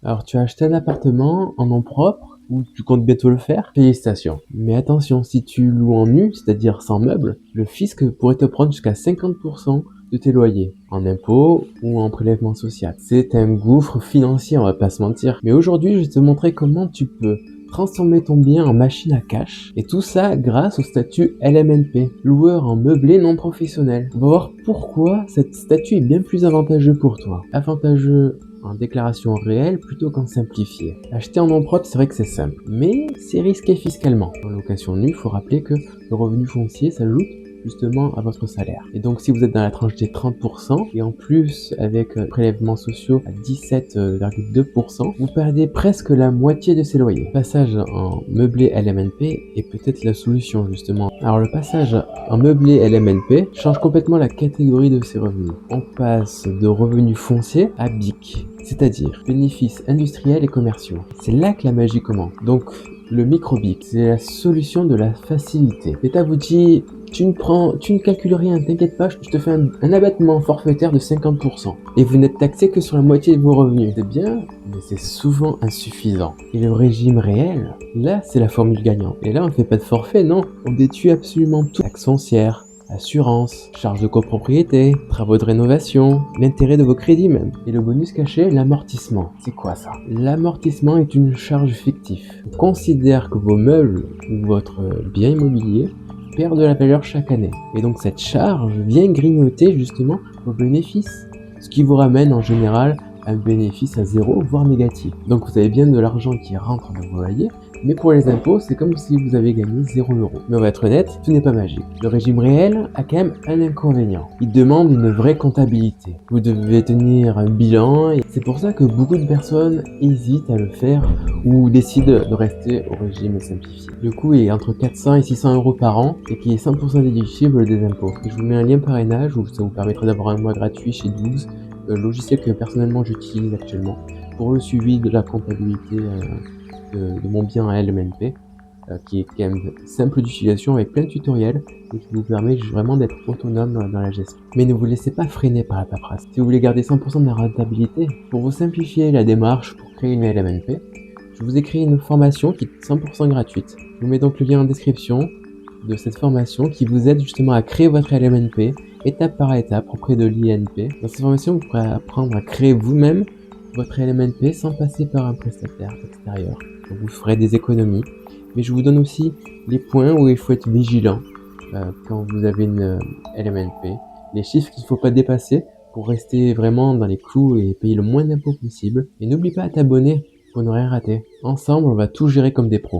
Alors, tu as acheté un appartement en nom propre ou tu comptes bientôt le faire? Félicitations. Mais attention, si tu loues en nu, c'est-à-dire sans meubles, le fisc pourrait te prendre jusqu'à 50% de tes loyers, en impôts ou en prélèvement social. C'est un gouffre financier, on va pas se mentir. Mais aujourd'hui, je vais te montrer comment tu peux transformer ton bien en machine à cash, et tout ça grâce au statut LMNP, loueur en meublé non professionnel. On va voir pourquoi cet statut est bien plus avantageux pour toi. Avantageux en déclaration réelle plutôt qu'en simplifié. Acheter en nom propre, c'est vrai que c'est simple, mais c'est risqué fiscalement. En location nue, il faut rappeler que le revenu foncier s'ajoute justement à votre salaire. Et donc si vous êtes dans la tranche des 30%, et en plus avec prélèvements sociaux à 17,2%, vous perdez presque la moitié de ces loyers. Le passage en meublé LMNP est peut-être la solution justement. Alors le passage en meublé LMNP change complètement la catégorie de ces revenus. On passe de revenus fonciers à BIC, c'est-à-dire bénéfices industriels et commerciaux. C'est là que la magie commence. Donc le microbic, c'est la solution de la facilité. L'État vous dit, tu ne calcules rien, t'inquiète pas, je te fais un abattement forfaitaire de 50%. Et vous n'êtes taxé que sur la moitié de vos revenus. C'est bien, mais c'est souvent insuffisant. Et le régime réel, là, c'est la formule gagnante. Et là, on ne fait pas de forfait, non. On détruit absolument tout. Taxes foncières, assurance, charges de copropriété, travaux de rénovation, l'intérêt de vos crédits même. Et le bonus caché, l'amortissement. C'est quoi ça? L'amortissement est une charge fictive. On considère que vos meubles ou votre bien immobilier perdent de la valeur chaque année. Et donc cette charge vient grignoter justement vos bénéfices. Ce qui vous ramène en général un bénéfice à zéro, voire négatif. Donc vous avez bien de l'argent qui rentre dans vos loyers, mais pour les impôts, c'est comme si vous avez gagné 0 €. Mais on va être honnête, ce n'est pas magique. Le régime réel a quand même un inconvénient. Il demande une vraie comptabilité. Vous devez tenir un bilan, et c'est pour ça que beaucoup de personnes hésitent à le faire ou décident de rester au régime simplifié. Le coût est entre 400 et 600 € par an et qui est 100% déductible des impôts. Et je vous mets un lien parrainage où ça vous permettra d'avoir un mois gratuit chez 12, logiciel que personnellement j'utilise actuellement pour le suivi de la comptabilité de mon bien à LMNP, qui est quand même simple d'utilisation avec plein de tutoriels et qui vous permet vraiment d'être autonome dans la gestion. Mais ne vous laissez pas freiner par la paperasse. Si vous voulez garder 100% de la rentabilité, pour vous simplifier la démarche pour créer une LMNP, je vous ai créé une formation qui est 100% gratuite. Je vous mets donc le lien en description de cette formation qui vous aide justement à créer votre LMNP étape par étape auprès de l'INP. Dans cette formation, vous pourrez apprendre à créer vous-même votre LMNP sans passer par un prestataire extérieur. Donc vous ferez des économies. Mais je vous donne aussi les points où il faut être vigilant quand vous avez une LMNP, les chiffres qu'il ne faut pas dépasser pour rester vraiment dans les clous et payer le moins d'impôts possible. Et n'oublie pas à t'abonner pour ne rien rater. Ensemble, on va tout gérer comme des pros.